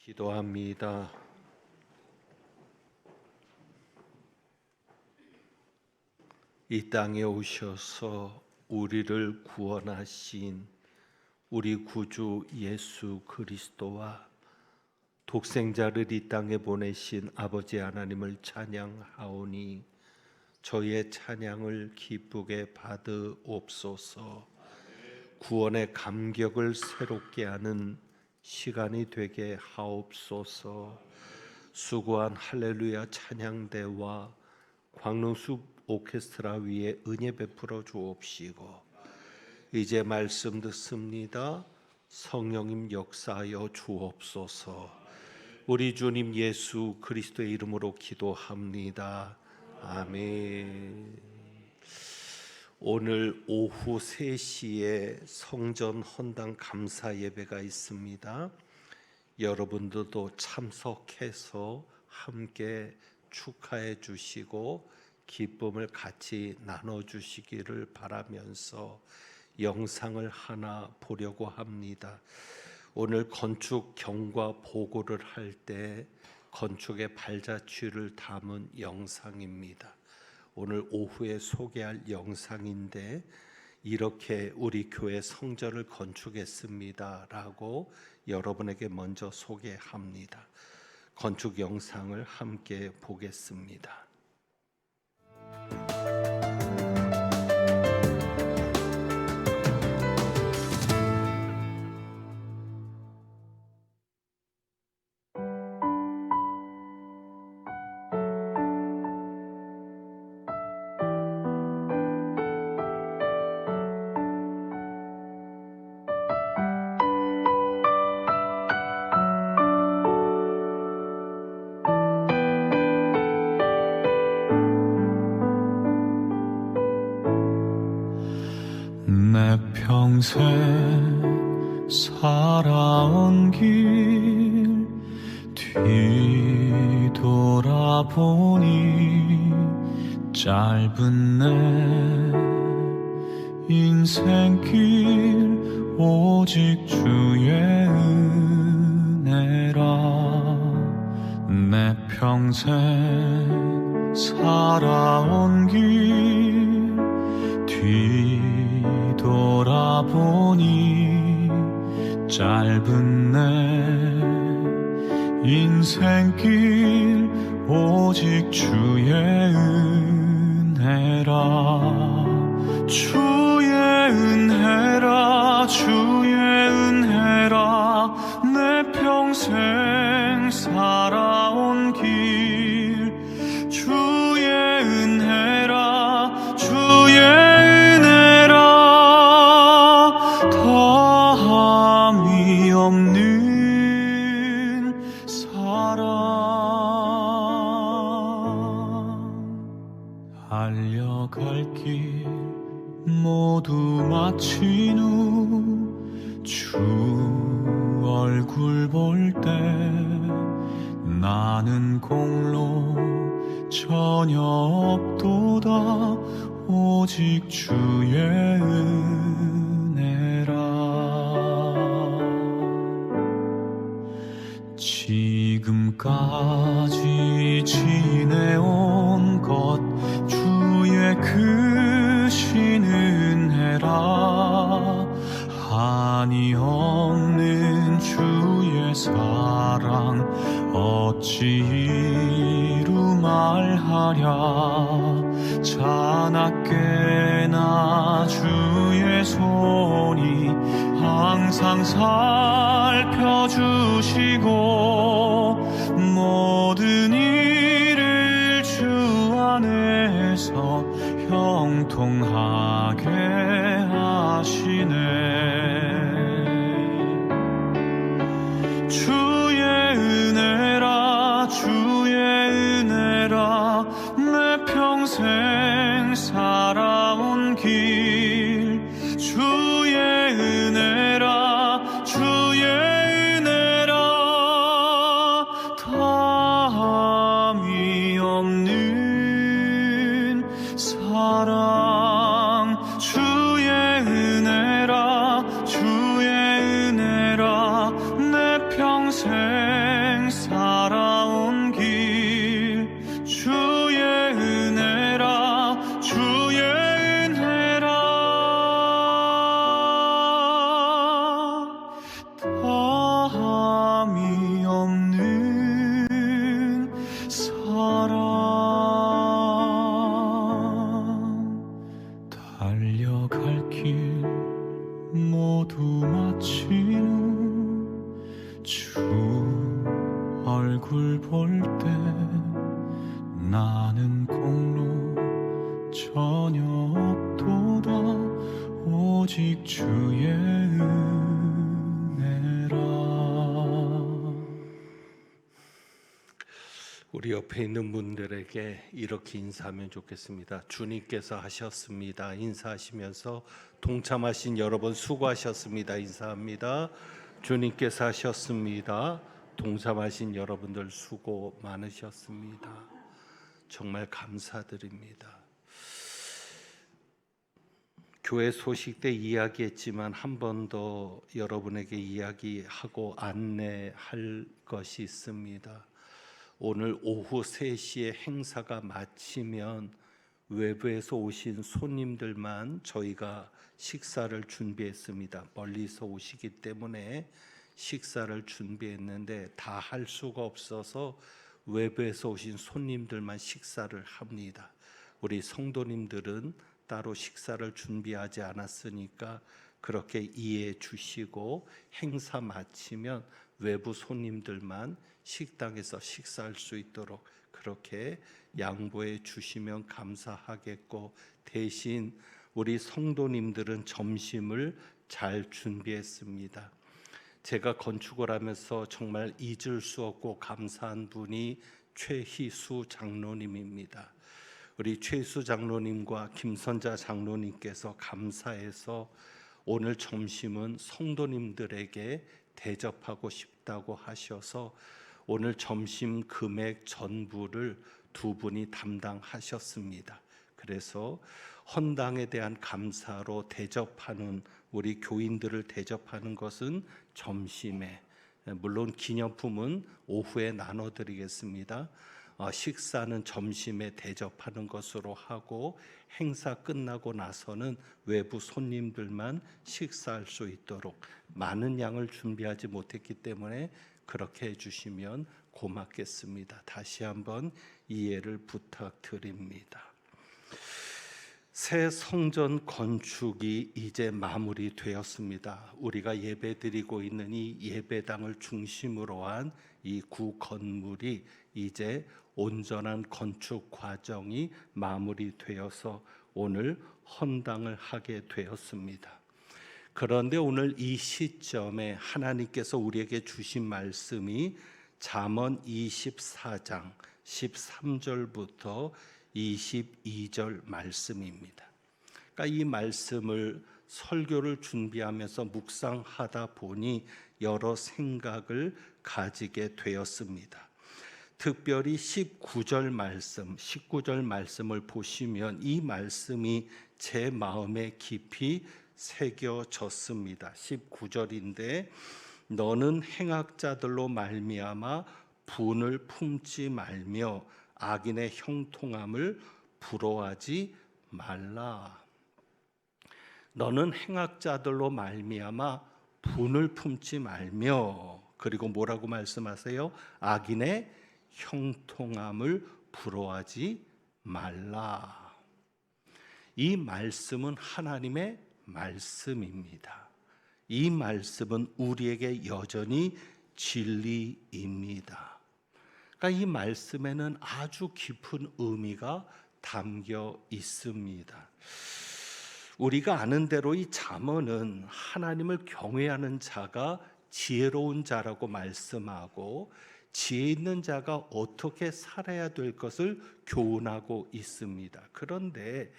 기도합니다. 이 땅에 오셔서 우리를 구원하신 우리 구주 예수 그리스도와 독생자를 이 땅에 보내신 아버지 하나님을 찬양하오니 저의 찬양을 기쁘게 받으옵소서. 구원의 감격을 새롭게 하는 시간이 되게 하옵소서. 수고한 할렐루야 찬양대와 광릉숲 오케스트라 위에 은혜 베풀어 주옵시고, 이제 말씀 듣습니다. 성령님 역사하여 주옵소서. 우리 주님 예수 그리스도의 이름으로 기도합니다. 아멘. 오늘 오후 3시에 성전 헌당 감사 예배가 있습니다. 여러분들도 참석해서 함께 축하해 주시고 기쁨을 같이 나눠주시기를 바라면서 영상을 하나 보려고 합니다. 오늘 건축 경과 보고를 할 때 건축의 발자취를 담은 영상입니다. 오늘 오후에 소개할 영상인데, 이렇게 우리 교회 성전을 건축했습니다 라고 여러분에게 먼저 소개합니다. 건축 영상을 함께 보겠습니다. 내 평생 살아온 길 뒤돌아보니 짧은 내 인생길 오직 주의 은혜라. 내 평생 살아온 길 뒤돌아보니 짧은 내 인생길 오직 주의 은혜라. 주의 은혜라, 주의 은혜라. 내 평생 살아온 길 주의 은혜라, 주의 더함이 없는 사랑. 알려갈 길 모두 마친 후 주 얼굴 볼 때 나는 공로 전혀 없도다. 오직 주의 은혜라. 지금까지 지내온 것 주의 크신 은혜라. 한이 없는 주의 사랑 어찌 이루 말하랴. 자나깨나 주의 손이 항상 살펴주시고 모든 일을 주 안에서 형통하게 하시네. 주의 은혜라, 주의 은혜라. 내 평생 살아온 길 주의 은혜라, 주의 은혜라. 다함이 없는 사랑. 주의 은혜라, 주의 은혜라. 내 평생 살아온 길 주의 은혜라 주의 은혜라 다함이 없는 사랑 달려갈 길 모두 마친 주 얼굴 볼 때 나는 공로 전혀 없도다 오직 주의 은혜라. 우리 옆에 있는 분들에게 이렇게 인사하면 좋겠습니다. 주님께서 하셨습니다. 인사하시면서 동참하신 여러분 수고하셨습니다. 인사합니다. 주님께서 하셨습니다. 동참하신 여러분들 수고 많으셨습니다. 정말 감사드립니다. 교회 소식 때 이야기했지만 한 번 더 여러분에게 이야기하고 안내할 것이 있습니다. 오늘 오후 3시에 행사가 마치면 외부에서 오신 손님들만 저희가 식사를 준비했습니다. 멀리서 오시기 때문에 식사를 준비했는데 다 할 수가 없어서 외부에서 오신 손님들만 식사를 합니다. 우리 성도님들은 따로 식사를 준비하지 않았으니까 그렇게 이해해 주시고 행사 마치면 외부 손님들만 식당에서 식사할 수 있도록 그렇게 양보해 주시면 감사하겠고, 대신 우리 성도님들은 점심을 잘 준비했습니다. 제가 건축을 하면서 정말 잊을 수 없고 감사한 분이 최희수 장로님입니다. 우리 최희수 장로님과 김선자 장로님께서 감사해서 오늘 점심은 성도님들에게 대접하고 싶다고 하셔서 오늘 점심 금액 전부를 두 분이 담당하셨습니다. 그래서 헌당에 대한 감사로 대접하는, 우리 교인들을 대접하는 것은 점심에, 물론 기념품은 오후에 나눠드리겠습니다. 식사는 점심에 대접하는 것으로 하고 행사 끝나고 나서는 외부 손님들만 식사할 수 있도록 많은 양을 준비하지 못했기 때문에 그렇게 해주시면 고맙겠습니다. 다시 한번 이해를 부탁드립니다. 새 성전 건축이 이제 마무리되었습니다. 우리가 예배드리고 있는 이 예배당을 중심으로 한 이 구 건물이 이제 온전한 건축 과정이 마무리되어서 오늘 헌당을 하게 되었습니다. 그런데 오늘 이 시점에 하나님께서 우리에게 주신 말씀이 잠언 24장 13절부터 22절 말씀입니다. 그러니까 이 말씀을 설교를 준비하면서 묵상하다 보니 여러 생각을 가지게 되었습니다. 특별히 19절 말씀을 보시면 이 말씀이 제 마음에 깊이 새겨졌습니다. 19절인데 너는 행악자들로 말미암아 분을 품지 말며 악인의 형통함을 부러워하지 말라. 너는 행악자들로 말미암아 분을 품지 말며, 그리고 뭐라고 말씀하세요? 악인의 형통함을 부러워하지 말라. 이 말씀은 하나님의 말씀입니다. 이 말씀은 우리에게 여전히 진리입니다. 그러니까 이 말씀에는 아주 깊은 의미가 담겨 있습니다. 우리가 아는 대로 이 잠언은 하나님을 경외하는 자가 지혜로운 자라고 말씀하고 지혜 있는 자가 어떻게 살아야 될 것을 교훈하고 있습니다. 그런데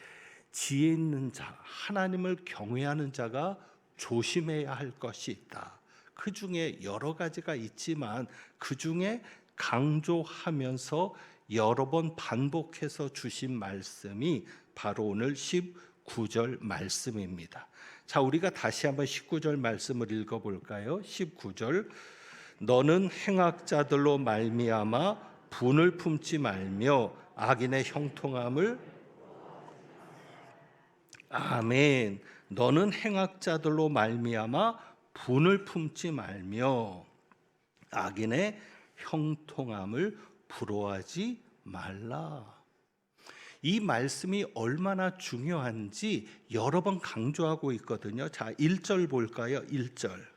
지혜 있는 자, 하나님을 경외하는 자가 조심해야 할 것이 있다. 그 중에 여러 가지가 있지만 그 중에 강조하면서 여러 번 반복해서 주신 말씀이 바로 오늘 19절 말씀입니다. 자, 우리가 다시 한번 19절 말씀을 읽어볼까요? 19절 너는 행악자들로 말미암아 분을 품지 말며 악인의 형통함을 아멘. 너는 행악자들로 말미암아 분을 품지 말며 악인의 형통함을 부러워하지 말라. 이 말씀이 얼마나 중요한지 여러 번 강조하고 있거든요. 자, 1절 볼까요? 1절.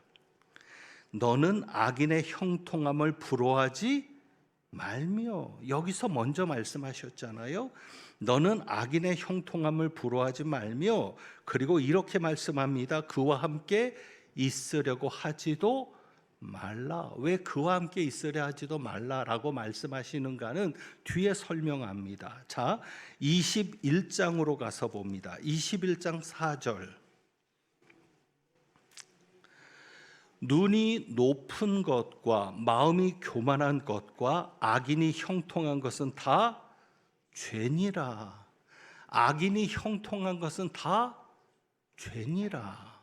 너는 악인의 형통함을 부러워하지 말며. 여기서 먼저 말씀하셨잖아요. 너는 악인의 형통함을 부러워하지 말며, 그리고 이렇게 말씀합니다. 그와 함께 있으려고 하지도 말라. 왜 그와 함께 있으려 하지도 말라라고 말씀하시는가는 뒤에 설명합니다. 자, 21장으로 가서 봅니다. 21장 4절. 눈이 높은 것과 마음이 교만한 것과 악인이 형통한 것은 다 죄니라. 악인이 형통한 것은 다 죄니라.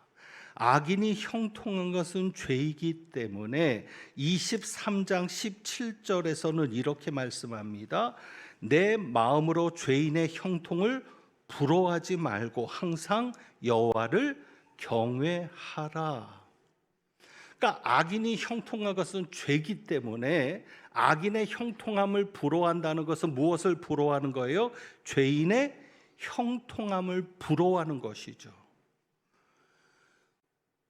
악인이 형통한 것은 죄이기 때문에 23장 17절에서는 이렇게 말씀합니다. 내 마음으로 죄인의 형통을 부러워하지 말고 항상 여호와를 경외하라. 그러니까 악인이 형통한 것은 죄이기 때문에 악인의 형통함을 부러워한다는 것은 무엇을 부러워하는 거예요? 죄인의 형통함을 부러워하는 것이죠.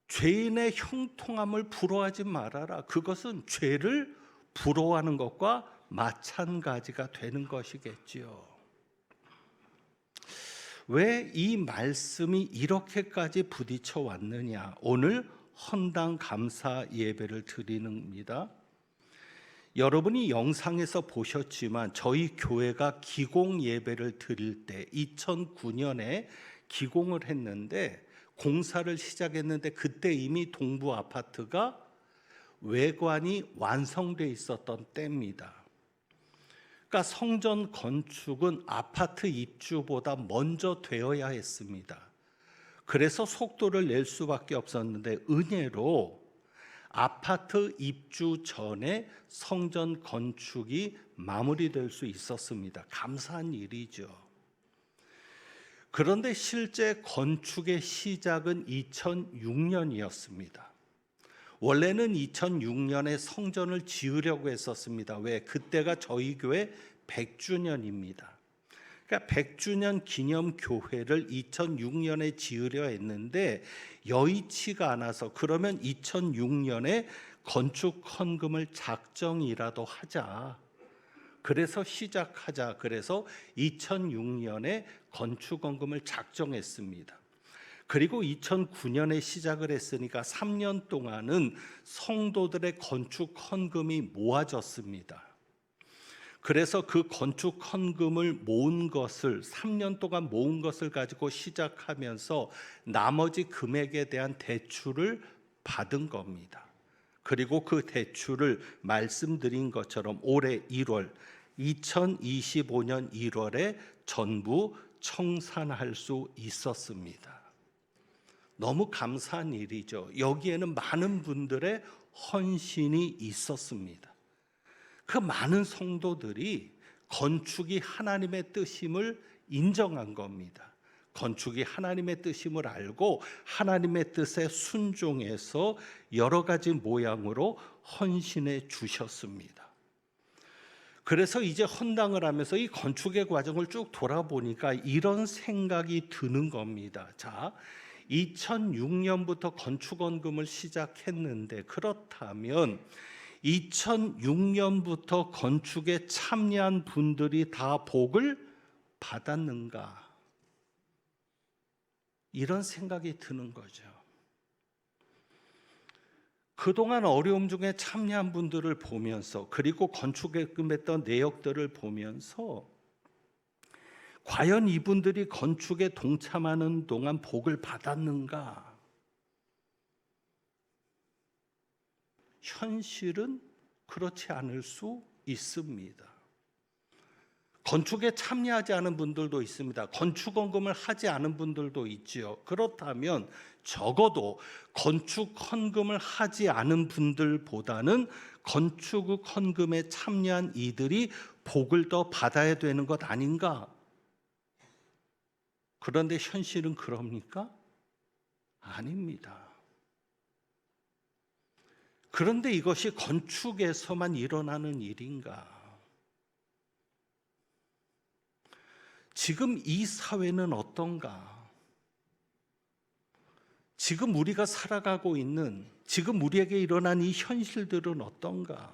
죄인의 형통함을 부러워하지 말아라. 그것은 죄를 부러워하는 것과 마찬가지가 되는 것이겠지요. 왜 이 말씀이 이렇게까지 부딪혀 왔느냐? 오늘 헌당 감사 예배를 드리는입니다. 여러분이 영상에서 보셨지만 저희 교회가 기공 예배를 드릴 때 2009년에 기공을 했는데 공사를 시작했는데 그때 이미 동부 아파트가 외관이 완성돼 있었던 때입니다. 그러니까 성전 건축은 아파트 입주보다 먼저 되어야 했습니다. 그래서 속도를 낼 수밖에 없었는데 은혜로 아파트 입주 전에 성전 건축이 마무리될 수 있었습니다. 감사한 일이죠. 그런데 실제 건축의 시작은 2006년이었습니다. 원래는 2006년에 성전을 지으려고 했었습니다. 왜? 그때가 저희 교회 100주년입니다. 그러니까 100주년 기념 교회를 2006년에 지으려 했는데 여의치가 않아서 그러면 2006년에 건축 헌금을 작정이라도 하자. 그래서 시작하자. 그래서 2006년에 건축 헌금을 작정했습니다. 그리고 2009년에 시작을 했으니까 3년 동안은 성도들의 건축 헌금이 모아졌습니다. 그래서 그 건축 헌금을 모은 것을 3년 동안 모은 것을 가지고 시작하면서 나머지 금액에 대한 대출을 받은 겁니다. 그리고 그 대출을 말씀드린 것처럼 올해 1월 2025년 1월에 전부 청산할 수 있었습니다. 너무 감사한 일이죠. 여기에는 많은 분들의 헌신이 있었습니다. 그 많은 성도들이 건축이 하나님의 뜻임을 인정한 겁니다. 건축이 하나님의 뜻임을 알고 하나님의 뜻에 순종해서 여러 가지 모양으로 헌신해 주셨습니다. 그래서 이제 헌당을 하면서 이 건축의 과정을 쭉 돌아보니까 이런 생각이 드는 겁니다. 자, 2006년부터 건축헌금을 시작했는데 그렇다면 2006년부터 건축에 참여한 분들이 다 복을 받았는가? 이런 생각이 드는 거죠. 그동안 어려움 중에 참여한 분들을 보면서 그리고 건축에 금했던 내역들을 보면서 과연 이분들이 건축에 동참하는 동안 복을 받았는가? 현실은 그렇지 않을 수 있습니다. 건축에 참여하지 않은 분들도 있습니다. 건축헌금을 하지 않은 분들도 있지요. 그렇다면 적어도 건축헌금을 하지 않은 분들보다는 건축헌금에 참여한 이들이 복을 더 받아야 되는 것 아닌가? 그런데 현실은 그럽니까? 아닙니다. 그런데 이것이 건축에서만 일어나는 일인가? 지금 이 사회는 어떤가? 지금 우리가 살아가고 있는, 지금 우리에게 일어난 이 현실들은 어떤가?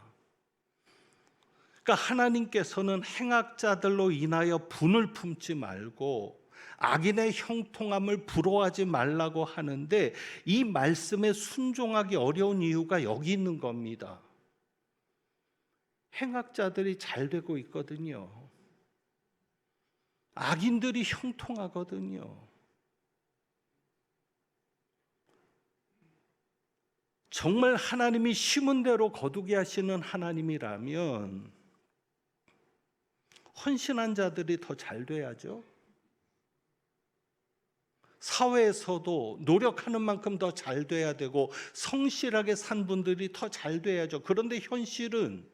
그러니까 하나님께서는 행악자들로 인하여 분을 품지 말고 악인의 형통함을 부러워하지 말라고 하는데, 이 말씀에 순종하기 어려운 이유가 여기 있는 겁니다. 행악자들이 잘 되고 있거든요. 악인들이 형통하거든요. 정말 하나님이 심은 대로 거두게 하시는 하나님이라면 헌신한 자들이 더 잘 돼야죠. 사회에서도 노력하는 만큼 더 잘 돼야 되고 성실하게 산 분들이 더 잘 돼야죠. 그런데 현실은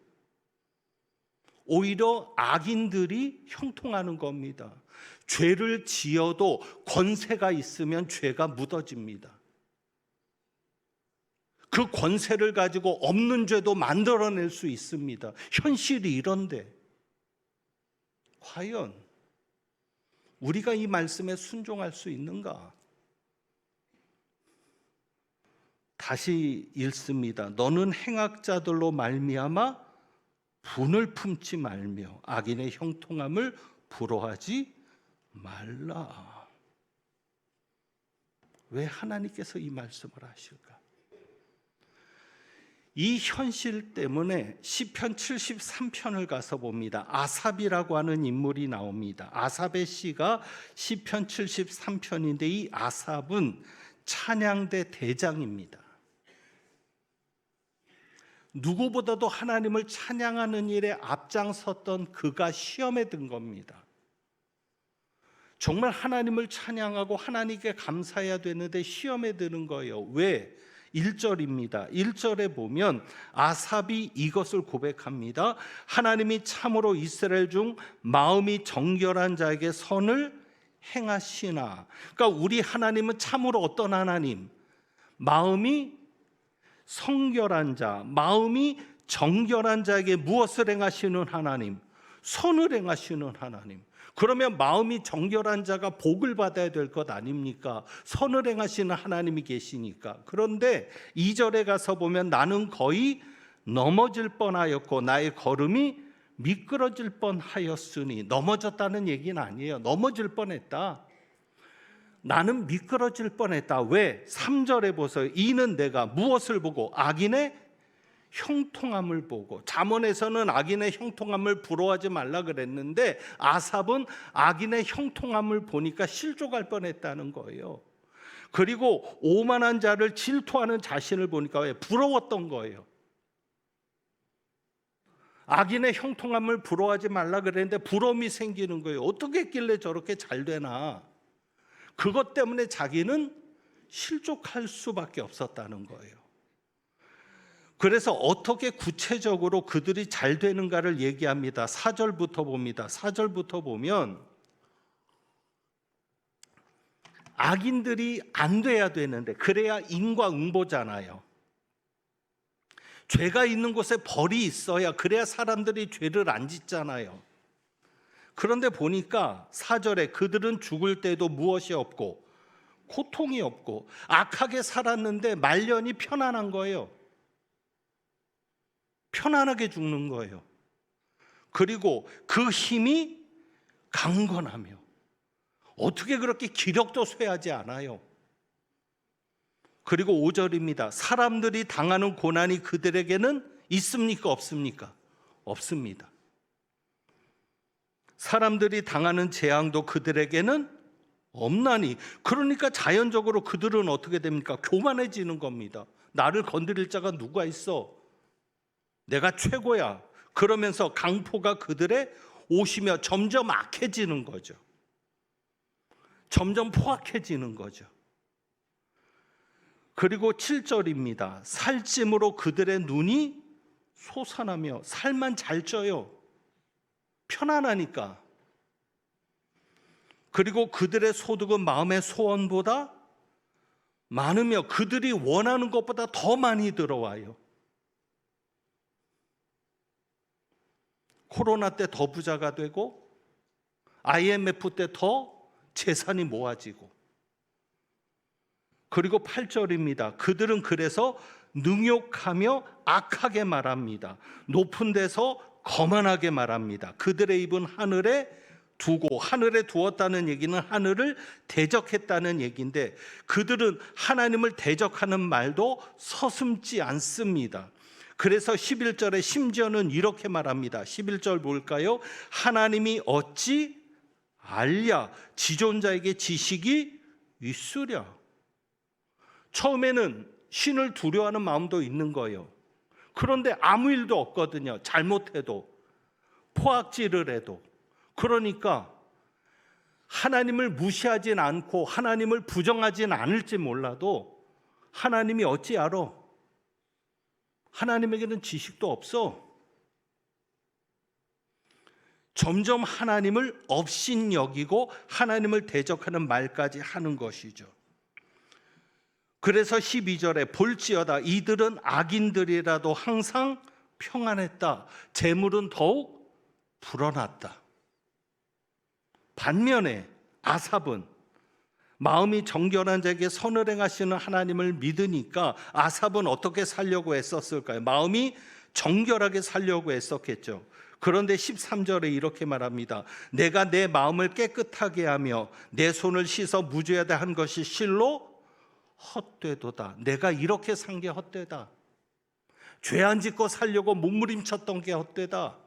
오히려 악인들이 형통하는 겁니다. 죄를 지어도 권세가 있으면 죄가 묻어집니다. 그 권세를 가지고 없는 죄도 만들어낼 수 있습니다. 현실이 이런데 과연 우리가 이 말씀에 순종할 수 있는가? 다시 읽습니다. 너는 행악자들로 말미암아 분을 품지 말며 악인의 형통함을 부러워하지 말라. 왜 하나님께서 이 말씀을 하실까? 이 현실 때문에 시편 73편을 가서 봅니다. 아삽이라고 하는 인물이 나옵니다. 아삽의 시가 시편 73편인데 이 아삽은 찬양대 대장입니다. 누구보다도 하나님을 찬양하는 일에 앞장섰던 그가 시험에 든 겁니다. 정말 하나님을 찬양하고 하나님께 감사해야 되는데 시험에 드는 거예요. 왜? 1절입니다. 1절에 보면 아삽이 이것을 고백합니다. 하나님이 참으로 이스라엘 중 마음이 정결한 자에게 선을 행하시나. 그러니까 우리 하나님은 참으로 어떤 하나님? 마음이 성결한 자, 마음이 정결한 자에게 무엇을 행하시는 하나님? 선을 행하시는 하나님. 그러면 마음이 정결한 자가 복을 받아야 될 것 아닙니까? 선을 행하시는 하나님이 계시니까. 그런데 2절에 가서 보면 나는 거의 넘어질 뻔하였고 나의 걸음이 미끄러질 뻔하였으니, 넘어졌다는 얘기는 아니에요. 넘어질 뻔했다. 나는 미끄러질 뻔했다. 왜? 3절에 보세요. 이는 내가 무엇을 보고? 악인의 형통함을 보고. 잠언에서는 악인의 형통함을 부러워하지 말라 그랬는데 아삽은 악인의 형통함을 보니까 실족할 뻔했다는 거예요. 그리고 오만한 자를 질투하는 자신을 보니까 왜? 부러웠던 거예요. 악인의 형통함을 부러워하지 말라 그랬는데 부러움이 생기는 거예요. 어떻게 했길래 저렇게 잘 되나? 그것 때문에 자기는 실족할 수밖에 없었다는 거예요. 그래서 어떻게 구체적으로 그들이 잘 되는가를 얘기합니다. 4절부터 봅니다. 4절부터 보면 악인들이 안 돼야 되는데, 그래야 인과응보잖아요. 죄가 있는 곳에 벌이 있어야, 그래야 사람들이 죄를 안 짓잖아요. 그런데 보니까 4절에 그들은 죽을 때도 무엇이 없고 고통이 없고 악하게 살았는데 말년이 편안한 거예요. 편안하게 죽는 거예요. 그리고 그 힘이 강건하며 어떻게 그렇게 기력도 쇠하지 않아요. 그리고 5절입니다. 사람들이 당하는 고난이 그들에게는 있습니까? 없습니까? 없습니다. 사람들이 당하는 재앙도 그들에게는 없나니. 그러니까 자연적으로 그들은 어떻게 됩니까? 교만해지는 겁니다. 나를 건드릴 자가 누가 있어? 내가 최고야. 그러면서 강포가 그들의 오시며 점점 악해지는 거죠. 점점 포악해지는 거죠. 그리고 7절입니다. 살찜으로 그들의 눈이 솟아나며 살만 잘 쪄요. 편안하니까. 그리고 그들의 소득은 마음의 소원보다 많으며 그들이 원하는 것보다 더 많이 들어와요. 코로나 때 더 부자가 되고 IMF 때 더 재산이 모아지고. 그리고 8절입니다. 그들은 그래서 능욕하며 악하게 말합니다. 높은 데서 거만하게 말합니다. 그들의 입은 하늘에 두고, 하늘에 두었다는 얘기는 하늘을 대적했다는 얘기인데, 그들은 하나님을 대적하는 말도 서슴지 않습니다. 그래서 11절에 심지어는 이렇게 말합니다. 11절 볼까요? 하나님이 어찌 알랴, 지존자에게 지식이 있으랴. 처음에는 신을 두려워하는 마음도 있는 거예요. 그런데 아무 일도 없거든요. 잘못해도, 포악질을 해도. 그러니까 하나님을 무시하진 않고 하나님을 부정하진 않을지 몰라도 하나님이 어찌 알아? 하나님에게는 지식도 없어. 점점 하나님을 업신여기고 하나님을 대적하는 말까지 하는 것이죠. 그래서 12절에 볼지어다 이들은 악인들이라도 항상 평안했다. 재물은 더욱 불어났다. 반면에 아삽은 마음이 정결한 자에게 선을 행하시는 하나님을 믿으니까 아삽은 어떻게 살려고 애썼을까요? 마음이 정결하게 살려고 애썼겠죠. 그런데 13절에 이렇게 말합니다. 내가 내 마음을 깨끗하게 하며 내 손을 씻어 무죄하다 한 것이 실로 헛되도다. 내가 이렇게 산 게 헛되다. 죄 안 짓고 살려고 몸부림쳤던 게 헛되다.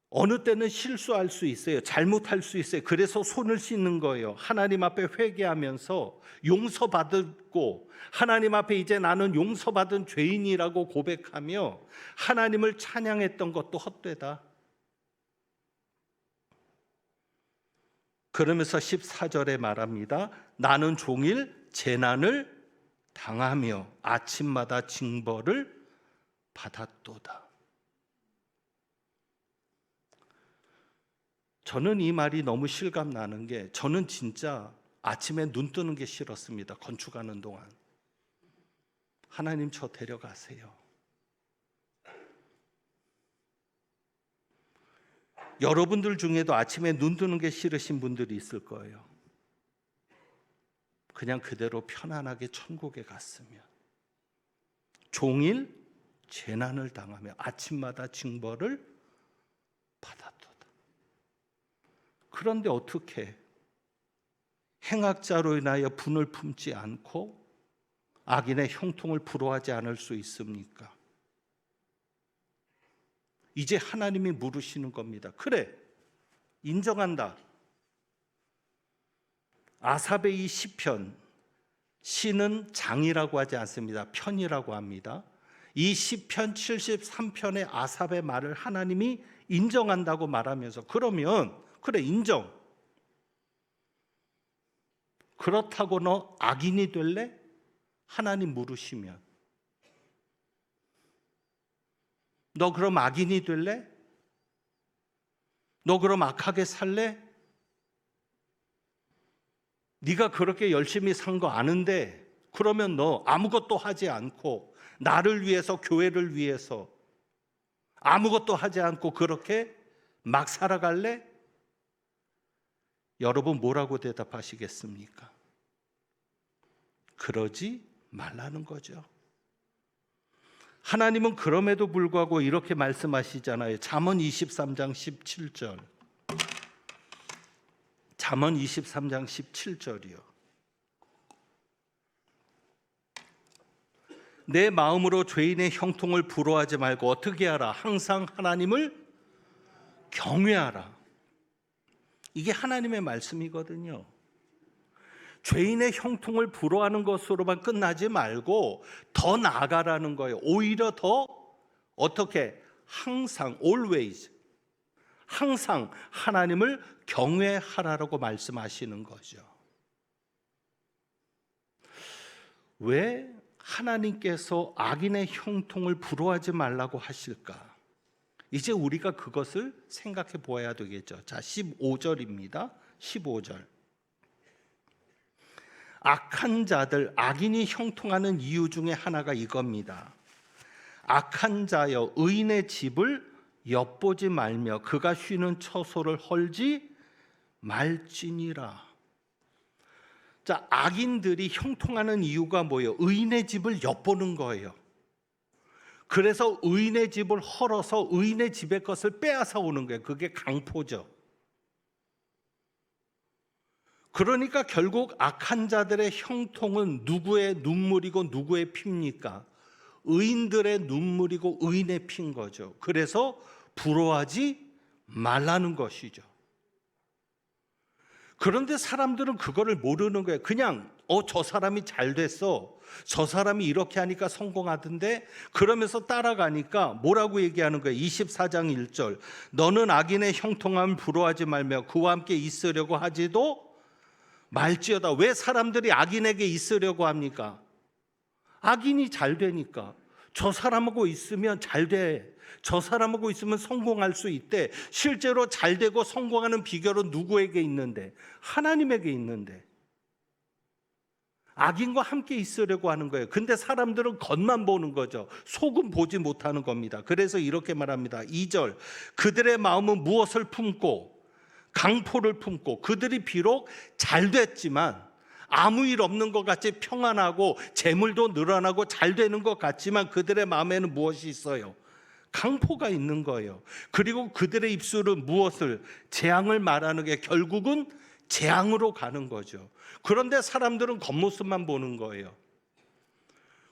어느 때는 실수할 수 있어요. 잘못할 수 있어요. 그래서 손을 씻는 거예요. 하나님 앞에 회개하면서 용서받고 하나님 앞에 이제 나는 용서받은 죄인이라고 고백하며 하나님을 찬양했던 것도 헛되다. 그러면서 14절에 말합니다. 나는 종일 재난을 당하며 아침마다 징벌을 받았도다. 저는 이 말이 너무 실감 나는 게, 저는 진짜 아침에 눈 뜨는 게 싫었습니다. 건축하는 동안. 하나님 저 데려가세요. 여러분들 중에도 아침에 눈 뜨는 게 싫으신 분들이 있을 거예요. 그냥 그대로 편안하게 천국에 갔으면. 종일 재난을 당하며 아침마다 징벌을 받았도다. 그런데 어떻게 행악자로 인하여 분을 품지 않고 악인의 형통을 부러워하지 않을 수 있습니까? 이제 하나님이 물으시는 겁니다. 그래, 인정한다. 아삽의 이 시편, 시는 장이라고 하지 않습니다. 편이라고 합니다. 이 시편 73편의 아삽의 말을 하나님이 인정한다고 말하면서, 그러면 그래, 인정. 그렇다고 너 악인이 될래? 하나님 물으시면. 너 그럼 악인이 될래? 너 그럼 악하게 살래? 네가 그렇게 열심히 산 거 아는데 그러면 너 아무것도 하지 않고 나를 위해서, 교회를 위해서 아무것도 하지 않고 그렇게 막 살아갈래? 여러분 뭐라고 대답하시겠습니까? 그러지 말라는 거죠. 하나님은 그럼에도 불구하고 이렇게 말씀하시잖아요. 잠언 23장 17절. 잠언 23장 17절이요. 내 마음으로 죄인의 형통을 부러워하지 말고 어떻게 하라? 항상 하나님을 경외하라. 이게 하나님의 말씀이거든요. 죄인의 형통을 부러워하는 것으로만 끝나지 말고 더 나아가라는 거예요. 오히려 더 어떻게 항상 always 항상 하나님을 경외하라고 말씀하시는 거죠. 왜 하나님께서 악인의 형통을 부러워하지 말라고 하실까? 이제 우리가 그것을 생각해 보아야 되겠죠. 자, 15절입니다. 15절. 악한 자들, 악인이 형통하는 이유 중에 하나가 이겁니다. 악한 자여 의인의 집을 엿보지 말며 그가 쉬는 처소를 헐지 말지니라. 자, 악인들이 형통하는 이유가 뭐예요? 의인의 집을 엿보는 거예요. 그래서 의인의 집을 헐어서 의인의 집의 것을 빼앗아 오는 거예요. 그게 강포죠. 그러니까 결국 악한 자들의 형통은 누구의 눈물이고 누구의 피입니까? 의인들의 눈물이고 의인의 피인 거죠. 그래서 부러워하지 말라는 것이죠. 그런데 사람들은 그거를 모르는 거예요. 그냥 저 사람이 잘 됐어, 저 사람이 이렇게 하니까 성공하던데, 그러면서 따라가니까 뭐라고 얘기하는 거예요? 24장 1절. 너는 악인의 형통함을 부러워하지 말며 그와 함께 있으려고 하지도 말지어다. 왜 사람들이 악인에게 있으려고 합니까? 악인이 잘 되니까. 저 사람하고 있으면 잘 돼, 저 사람하고 있으면 성공할 수 있대. 실제로 잘 되고 성공하는 비결은 누구에게 있는데? 하나님에게 있는데. 악인과 함께 있으려고 하는 거예요. 근데 사람들은 겉만 보는 거죠. 속은 보지 못하는 겁니다. 그래서 이렇게 말합니다. 2절. 그들의 마음은 무엇을 품고 강포를 품고, 그들이 비록 잘 됐지만, 아무 일 없는 것 같이 평안하고 재물도 늘어나고 잘 되는 것 같지만 그들의 마음에는 무엇이 있어요? 강포가 있는 거예요. 그리고 그들의 입술은 무엇을? 재앙을 말하는 게 결국은 재앙으로 가는 거죠. 그런데 사람들은 겉모습만 보는 거예요.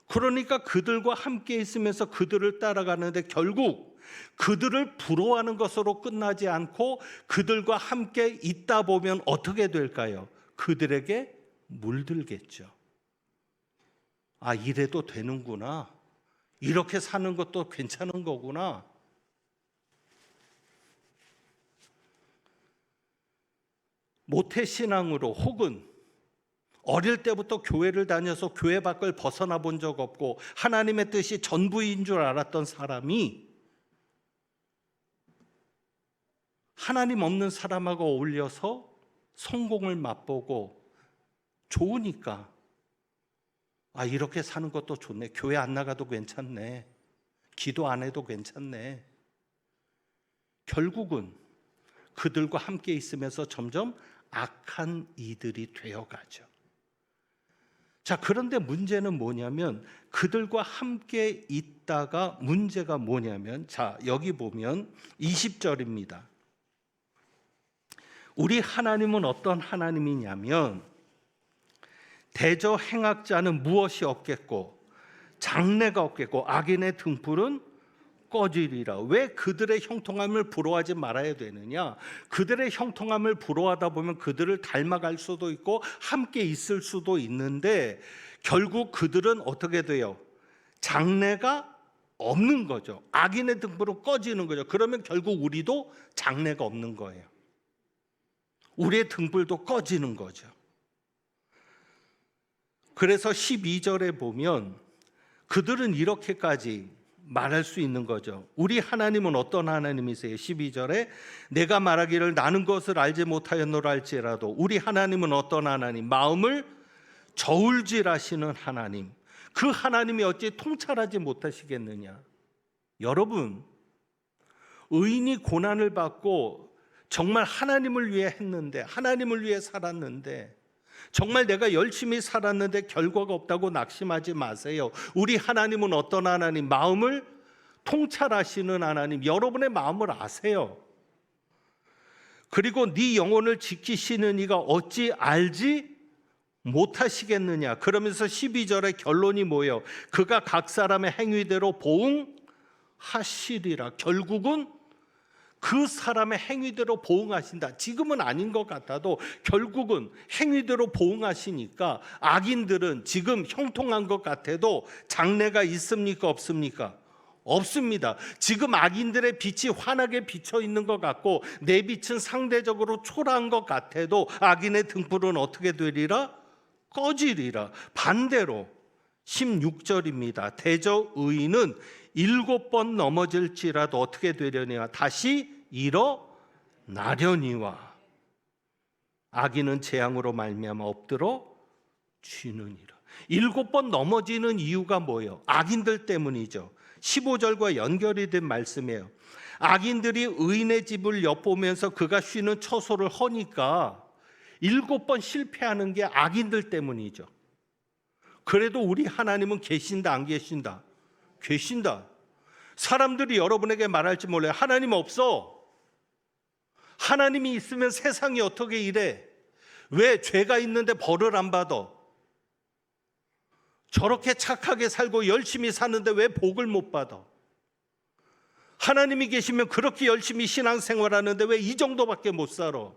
그러니까 그들과 함께 있으면서 그들을 따라가는데 결국 그들을 부러워하는 것으로 끝나지 않고 그들과 함께 있다 보면 어떻게 될까요? 그들에게 물들겠죠. 아, 이래도 되는구나. 이렇게 사는 것도 괜찮은 거구나. 모태신앙으로 혹은 어릴 때부터 교회를 다녀서 교회 밖을 벗어나 본 적 없고 하나님의 뜻이 전부인 줄 알았던 사람이 하나님 없는 사람하고 어울려서 성공을 맛보고 좋으니까, 아, 이렇게 사는 것도 좋네, 교회 안 나가도 괜찮네, 기도 안 해도 괜찮네. 결국은 그들과 함께 있으면서 점점 악한 이들이 되어가죠. 자, 그런데 문제는 뭐냐면 그들과 함께 있다가 문제가 뭐냐면, 자, 여기 보면 20절입니다. 우리 하나님은 어떤 하나님이냐면 대저 행악자는 무엇이 없겠고 장래가 없겠고 악인의 등불은 꺼지리라. 왜 그들의 형통함을 부러워하지 말아야 되느냐? 그들의 형통함을 부러워하다 보면 그들을 닮아갈 수도 있고 함께 있을 수도 있는데 결국 그들은 어떻게 돼요? 장래가 없는 거죠. 악인의 등불은 꺼지는 거죠. 그러면 결국 우리도 장래가 없는 거예요. 우리의 등불도 꺼지는 거죠. 그래서 12절에 보면 그들은 이렇게까지 말할 수 있는 거죠. 우리 하나님은 어떤 하나님이세요? 12절에 내가 말하기를 나는 것을 알지 못하였노라 할지라도 우리 하나님은 어떤 하나님? 마음을 저울질하시는 하나님. 그 하나님이 어찌 통찰하지 못하시겠느냐? 여러분, 의인이 고난을 받고 정말 하나님을 위해 했는데, 하나님을 위해 살았는데, 정말 내가 열심히 살았는데 결과가 없다고 낙심하지 마세요. 우리 하나님은 어떤 하나님? 마음을 통찰하시는 하나님. 여러분의 마음을 아세요. 그리고 네 영혼을 지키시는 이가 어찌 알지 못하시겠느냐? 그러면서 12절의 결론이 뭐예요? 그가 각 사람의 행위대로 보응하시리라. 결국은 그 사람의 행위대로 보응하신다. 지금은 아닌 것 같아도 결국은 행위대로 보응하시니까 악인들은 지금 형통한 것 같아도 장래가 있습니까? 없습니까? 없습니다. 지금 악인들의 빛이 환하게 비쳐 있는 것 같고 내 빛은 상대적으로 초라한 것 같아도 악인의 등불은 어떻게 되리라? 꺼지리라. 반대로 16절입니다. 대저 의인은 7번 넘어질지라도 어떻게 되려니와 다시 일어나려니와 악인은 재앙으로 말미암아 엎드러 쥐느니라. 7번 넘어지는 이유가 뭐예요? 악인들 때문이죠. 15절과 연결이 된 말씀이에요. 악인들이 의인의 집을 엿보면서 그가 쉬는 처소를 허니까 7번 실패하는 게 악인들 때문이죠. 그래도 우리 하나님은 계신다 안 계신다? 계신다. 사람들이 여러분에게 말할지 몰라요. 하나님 없어. 하나님이 있으면 세상이 어떻게 이래? 왜 죄가 있는데 벌을 안 받아? 저렇게 착하게 살고 열심히 사는데 왜 복을 못 받아? 하나님이 계시면 그렇게 열심히 신앙생활하는데 왜 이 정도밖에 못 살아?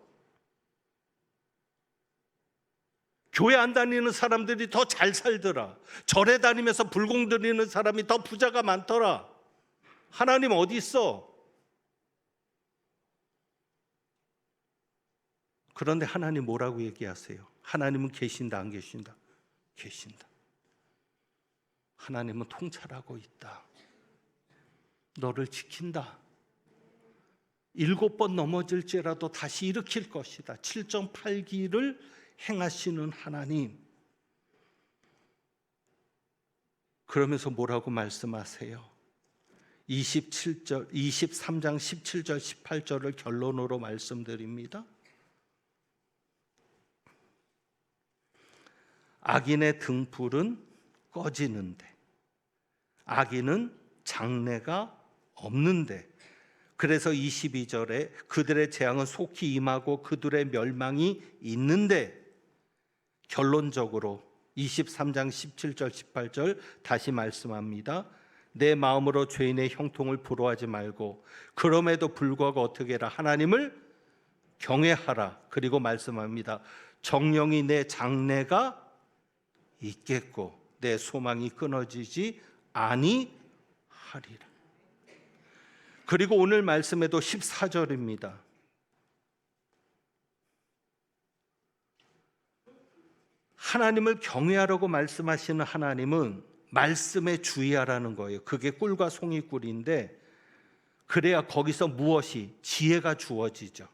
교회 안 다니는 사람들이 더 잘 살더라. 절에 다니면서 불공 드리는 사람이 더 부자가 많더라. 하나님 어디 있어? 그런데 하나님 뭐라고 얘기하세요? 하나님은 계신다 안 계신다? 계신다. 하나님은 통찰하고 있다. 너를 지킨다. 7번 넘어질지라도 다시 일으킬 것이다. 7.8기를 행하시는 하나님. 그러면서 뭐라고 말씀하세요? 23장 17절 18절을 결론으로 말씀드립니다. 악인의 등불은 꺼지는데 악인은 장래가 없는데, 그래서 22절에 그들의 재앙은 속히 임하고 그들의 멸망이 있는데, 결론적으로 23장 17절 18절 다시 말씀합니다. 내 마음으로 죄인의 형통을 부러워하지 말고 그럼에도 불구하고 어떻게 해라? 하나님을 경외하라. 그리고 말씀합니다. 정령이 내 장래가 있겠고 내 소망이 끊어지지 아니하리라. 그리고 오늘 말씀에도 14절입니다. 하나님을 경외하라고 말씀하시는 하나님은 말씀에 주의하라는 거예요. 그게 꿀과 송이 꿀인데, 그래야 거기서 무엇이? 지혜가 주어지죠.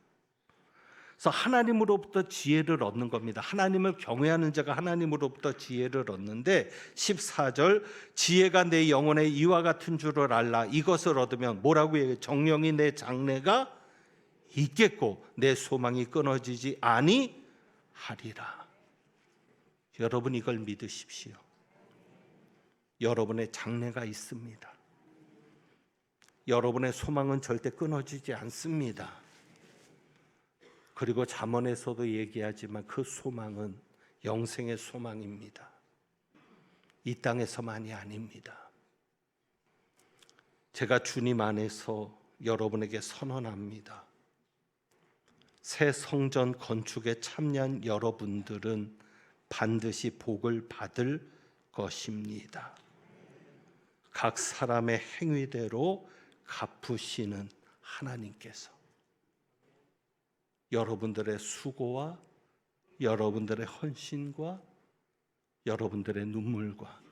그래서 하나님으로부터 지혜를 얻는 겁니다. 하나님을 경외하는 자가 하나님으로부터 지혜를 얻는데, 14절 지혜가 내 영혼에 이와 같은 줄을 알라. 이것을 얻으면 뭐라고 얘기해요? 정령이 내 장래가 있겠고 내 소망이 끊어지지 아니하리라. 여러분 이걸 믿으십시오. 여러분의 장래가 있습니다. 여러분의 소망은 절대 끊어지지 않습니다. 그리고 잠언에서도 얘기하지만 그 소망은 영생의 소망입니다. 이 땅에서만이 아닙니다. 제가 주님 안에서 여러분에게 선언합니다. 새 성전 건축에 참여한 여러분들은 반드시 복을 받을 것입니다. 각 사람의 행위대로 갚으시는 하나님께서 여러분들의 수고와 여러분들의 헌신과 여러분들의 눈물과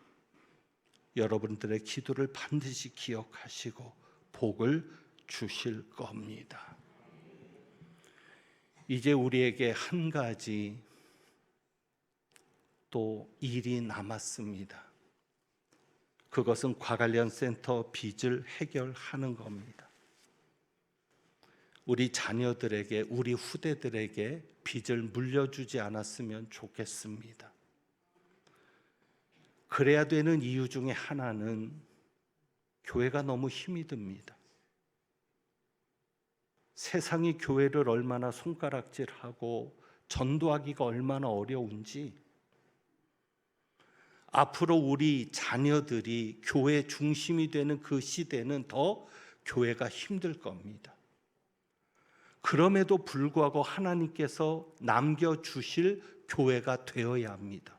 여러분들의 기도를 반드시 기억하시고 복을 주실 겁니다. 이제 우리에게 한 가지 또 일이 남았습니다. 그것은 과관련센터 빚을 해결하는 겁니다. 우리 자녀들에게, 우리 후대들에게 빚을 물려주지 않았으면 좋겠습니다. 그래야 되는 이유 중에 하나는 교회가 너무 힘이 듭니다. 세상이 교회를 얼마나 손가락질하고 전도하기가 얼마나 어려운지, 앞으로 우리 자녀들이 교회 중심이 되는 그 시대는 더 교회가 힘들 겁니다. 그럼에도 불구하고 하나님께서 남겨주실 교회가 되어야 합니다.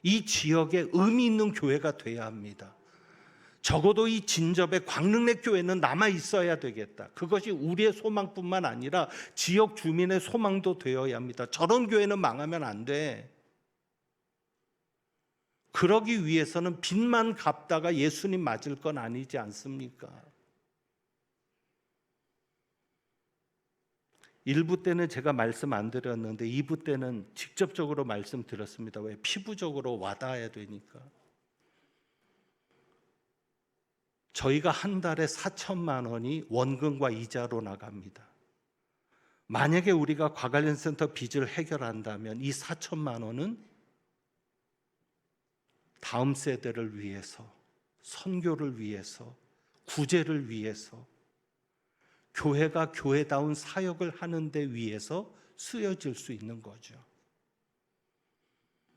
이 지역에 의미 있는 교회가 되어야 합니다. 적어도 이 진접의 광릉내 교회는 남아 있어야 되겠다. 그것이 우리의 소망뿐만 아니라 지역 주민의 소망도 되어야 합니다. 저런 교회는 망하면 안 돼. 그러기 위해서는 빚만 갚다가 예수님 맞을 건 아니지 않습니까? 1부 때는 제가 말씀 안 드렸는데 2부 때는 직접적으로 말씀드렸습니다. 왜? 피부적으로 와닿아야 되니까. 저희가 한 달에 4천만 원이 원금과 이자로 나갑니다. 만약에 우리가 과관련센터 빚을 해결한다면 이 4천만 원은 다음 세대를 위해서, 선교를 위해서, 구제를 위해서, 교회가 교회다운 사역을 하는 데 위해서 쓰여질 수 있는 거죠.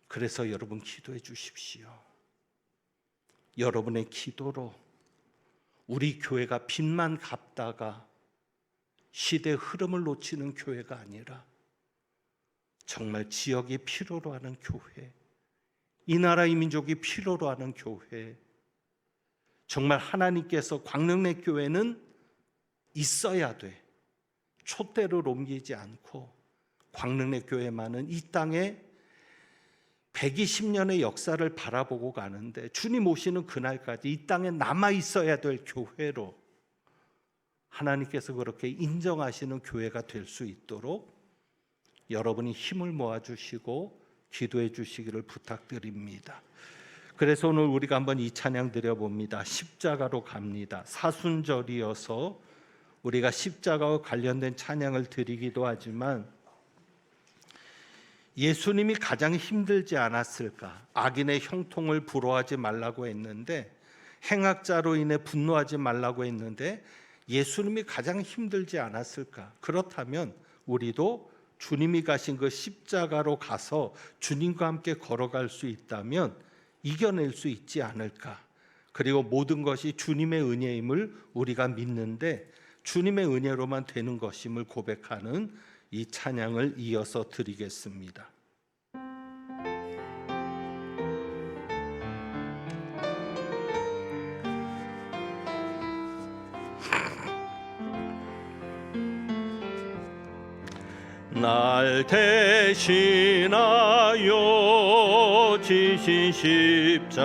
그래서 여러분 기도해 주십시오. 여러분의 기도로 우리 교회가 빚만 갚다가 시대의 흐름을 놓치는 교회가 아니라 정말 지역이 필요로 하는 교회, 이 나라 이 민족이 필요로 하는 교회, 정말 하나님께서 광릉내 교회는 있어야 돼. 촛대를 옮기지 않고 광릉내 교회만은 이 땅에 120년의 역사를 바라보고 가는데 주님 오시는 그날까지 이 땅에 남아 있어야 될 교회로 하나님께서 그렇게 인정하시는 교회가 될 수 있도록 여러분이 힘을 모아주시고 기도해 주시기를 부탁드립니다. 그래서 오늘 우리가 한번 이 찬양 드려봅니다. 십자가로 갑니다. 사순절이어서 우리가 십자가와 관련된 찬양을 드리기도 하지만 예수님이 가장 힘들지 않았을까? 악인의 형통을 부러워하지 말라고 했는데, 행악자로 인해 분노하지 말라고 했는데 예수님이 가장 힘들지 않았을까? 그렇다면 우리도 주님이 가신 그 십자가로 가서 주님과 함께 걸어갈 수 있다면 이겨낼 수 있지 않을까? 그리고 모든 것이 주님의 은혜임을 우리가 믿는데 주님의 은혜로만 되는 것임을 고백하는 이 찬양을 이어서 드리겠습니다. 날 대신하여 지신 십자가로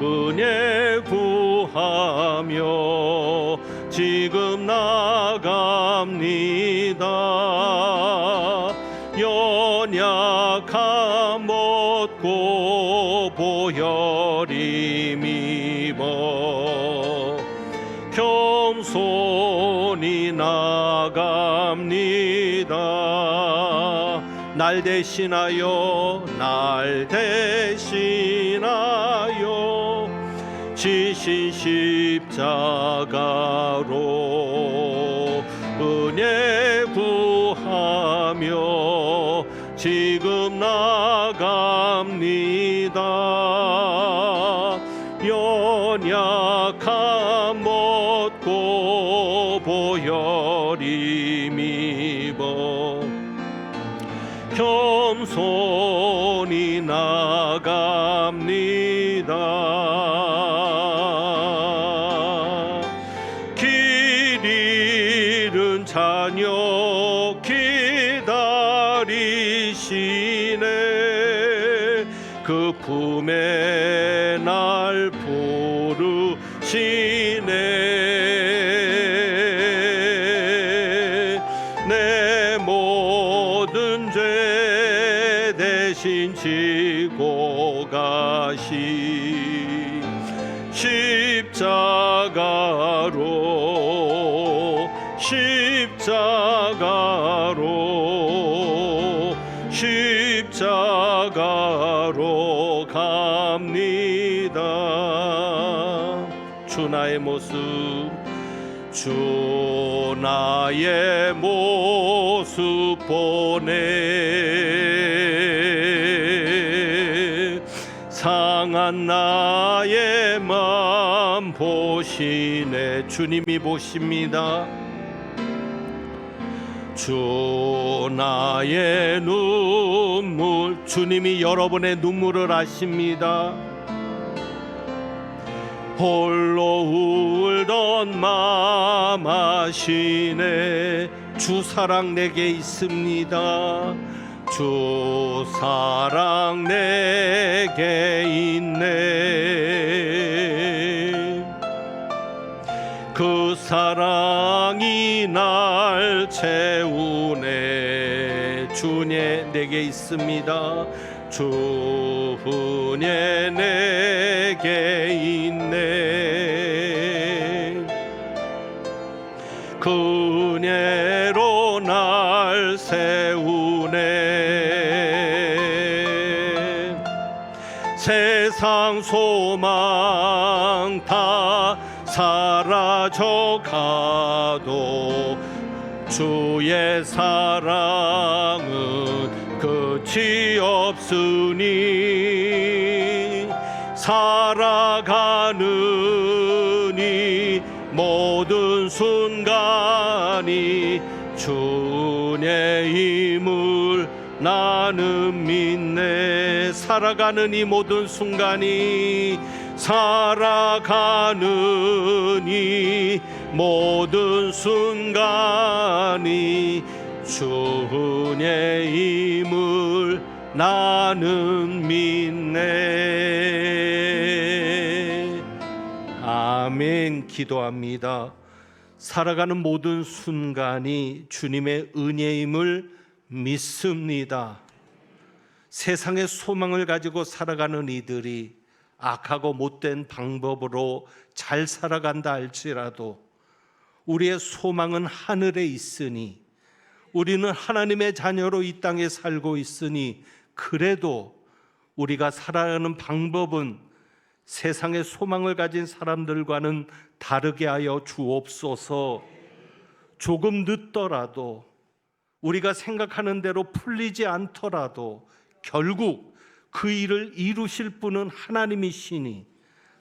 은혜 구하며 지금 나갑니다. 연약함 얻고 보혈임 입어 겸손히 나갑니다. 날 대신하여 지신 십자가로 은혜 구하며 지금 나갑니다. 연약함 얻고 보혈임 입어 겸손히 나갑니다. 길 잃은 자녀 기다리시네. 그 품에 날 부르시네. 내 모든 죄 대신 지고 가시 십자가로 갑니다. 주 나의 모습 주 나의 모습 보내 상한 나의 맘 보시네. 주님이 보십니다. 주 나의 눈물 주님이 여러분의 눈물을 아십니다. 홀로 울던 마음 아시네. 주 사랑 내게 있습니다. 주 사랑 내게 있네. 그 사랑이 날 채우네. 주님 내게 있습니다. 주님 내게 있네. 그 은혜로 날 세우네. 세상 소망 다 사라져가도 주의 사랑은 끝이 없으니 살아가는 이 모든 순간이 주의 힘을 나는 믿네. 살아가는 이 모든 순간이 살아가는 이 모든 순간이 주의 힘을 나는 믿네. 아멘. 기도합니다. 살아가는 모든 순간이 주님의 은혜임을 믿습니다. 세상의 소망을 가지고 살아가는 이들이 악하고 못된 방법으로 잘 살아간다 할지라도 우리의 소망은 하늘에 있으니, 우리는 하나님의 자녀로 이 땅에 살고 있으니, 그래도 우리가 살아가는 방법은 세상의 소망을 가진 사람들과는 다르게 하여 주옵소서. 조금 늦더라도, 우리가 생각하는 대로 풀리지 않더라도 결국 그 일을 이루실 분은 하나님이시니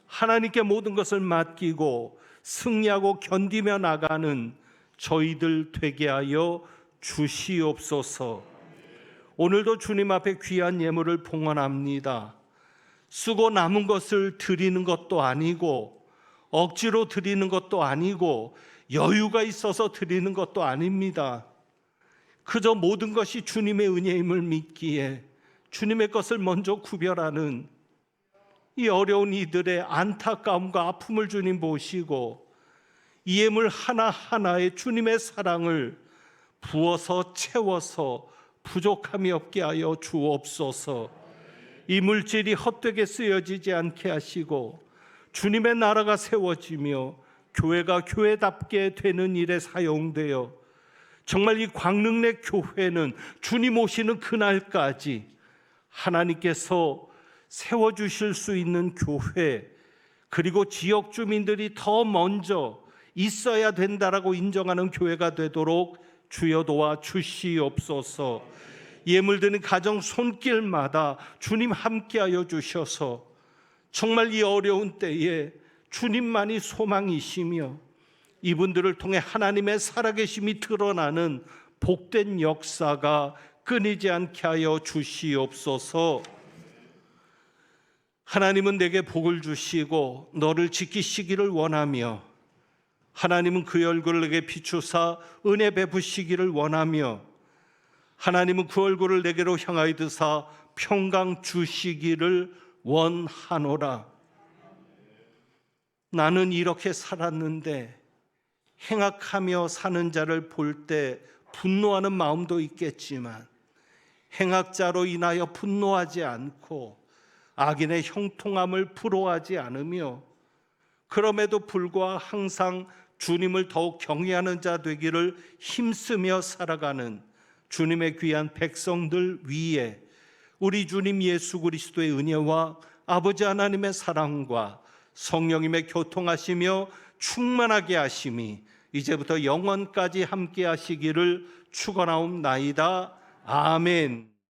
하나님께 모든 것을 맡기고 승리하고 견디며 나가는 저희들 되게 하여 주시옵소서. 오늘도 주님 앞에 귀한 예물을 봉헌합니다. 쓰고 남은 것을 드리는 것도 아니고 억지로 드리는 것도 아니고 여유가 있어서 드리는 것도 아닙니다. 그저 모든 것이 주님의 은혜임을 믿기에 주님의 것을 먼저 구별하는 이 어려운 이들의 안타까움과 아픔을 주님 보시고 이 예물 하나하나에 주님의 사랑을 부어서 채워서 부족함이 없게 하여 주옵소서. 이 물질이 헛되게 쓰여지지 않게 하시고 주님의 나라가 세워지며 교회가 교회답게 되는 일에 사용되어 정말 이 광릉내 교회는 주님 오시는 그날까지 하나님께서 세워주실 수 있는 교회, 그리고 지역 주민들이 더 먼저 있어야 된다라고 인정하는 교회가 되도록 주여 도와 주시옵소서. 예물 드는 가정 손길마다 주님 함께하여 주셔서 정말 이 어려운 때에 주님만이 소망이시며 이분들을 통해 하나님의 살아계심이 드러나는 복된 역사가 끊이지 않게 하여 주시옵소서. 하나님은 내게 복을 주시고 너를 지키시기를 원하며 하나님은 그의 얼굴을 내게 비추사 은혜 베푸시기를 원하며 하나님은 그 얼굴을 내게로 향하여 드사 평강 주시기를 원하노라. 나는 이렇게 살았는데 행악하며 사는 자를 볼 때 분노하는 마음도 있겠지만 행악자로 인하여 분노하지 않고 악인의 형통함을 부러워하지 않으며 그럼에도 불구하고 항상 주님을 더욱 경외하는 자 되기를 힘쓰며 살아가는 주님의 귀한 백성들 위에 우리 주님 예수 그리스도의 은혜와 아버지 하나님의 사랑과 성령님의 교통하시며 충만하게 하심이 이제부터 영원까지 함께 하시기를 축원하옵나이다. 아멘.